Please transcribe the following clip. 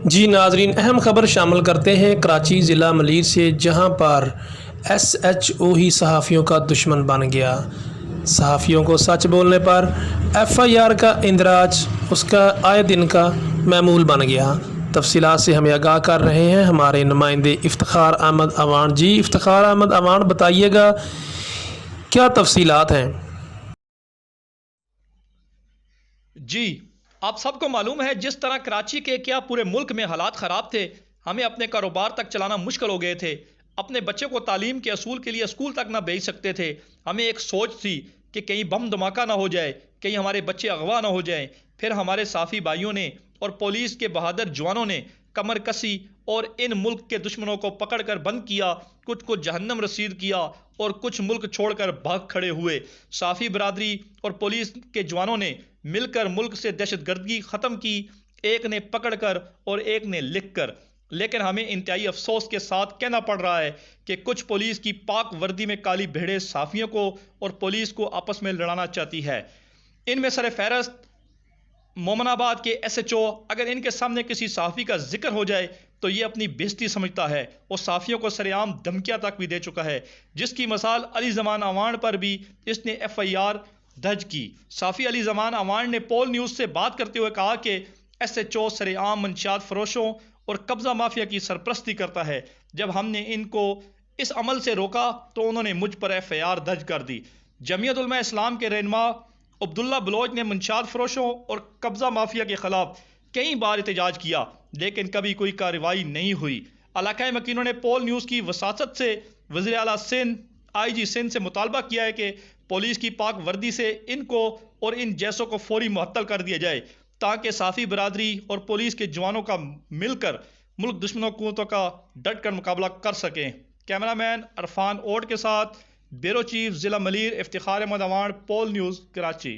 जी नाजरीन, अहम खबर शामिल करते हैं कराची ज़िला मलीर से, जहां पर SHO ही सहाफ़ियों का दुश्मन बन गया। सहाफ़ियों को सच बोलने पर FIR का इंदराज उसका आए दिन का मामूल बन गया। तफसीलात से हमें आगाह कर रहे हैं हमारे नुमाइंदे इफ्तिखार अहमद अवान। जी इफ्तिखार अहमद अवान, बताइएगा क्या तफसीलात हैं। जी, आप सबको मालूम है जिस तरह कराची के क्या पूरे मुल्क में हालात ख़राब थे। हमें अपने कारोबार तक चलाना मुश्किल हो गए थे। अपने बच्चे को तालीम के असूल के लिए स्कूल तक ना भेज सकते थे। हमें एक सोच थी कि कहीं बम धमाका ना हो जाए, कहीं हमारे बच्चे अगवा ना हो जाएं। फिर हमारे साफ़ी भाइयों ने और पुलिस के बहादुर जवानों ने कमर कसी और इन मुल्क के दुश्मनों को पकड़ कर बंद किया। कुछ को जहन्नम रसीद किया और कुछ मुल्क छोड़कर भाग खड़े हुए। साफ़ी बरादरी और पुलिस के जवानों ने मिलकर मुल्क से दहशतगर्दी ख़त्म की, एक ने पकड़ कर और एक ने लिख कर। लेकिन हमें इंतहाई अफसोस के साथ कहना पड़ रहा है कि कुछ पुलिस की पाक वर्दी में काली भेड़ें साफ़ियों को और पुलिस को आपस में लड़ाना चाहती है। इनमें सर फहरस्त मोमनाबाद के SHO, अगर इनके सामने किसी साफ़ी का जिक्र हो जाए तो ये अपनी बेइज्जती समझता है और साफ़ियों को सरेआम धमकियां तक भी दे चुका है, जिसकी मिसाल अली ज़मान अवान पर भी इसने FIR दर्ज की। साफ़ी अली ज़मान अवान ने पोल न्यूज़ से बात करते हुए कहा कि SHO सरेआम मंशियात फरोशों और कब्ज़ा माफिया की सरपरस्ती करता है। जब हमने इनको इस अमल से रोका तो उन्होंने मुझ पर FIR दर्ज कर दी। जमीयत उलमा इस्लाम के रहनुमा अब्दुल्ला बलोच ने मंशियात फरोशों और कब्ज़ा माफिया के खिलाफ कई बार एहतजाज किया, लेकिन कभी कोई कार्रवाई नहीं हुई। इलाकाई मकीनों ने पोल न्यूज़ की वसासत से वज़ीर आला सिंध, IG सिंध से मुतालबा किया है कि पुलिस की पाक वर्दी से इनको और इन जैसों को फौरी मुअत्तल कर दिया जाए, ताकि साफ़ी बरादरी और पुलिस के जवानों का मिलकर मुल्क दुश्मनों कुव्वतों का डट कर मुकाबला कर सकें। कैमरामैन अरफान ओट के साथ ब्यूरो चीफ ज़िला मलीर इफ्तिखार अहमद अवान, पोल न्यूज़, कराची।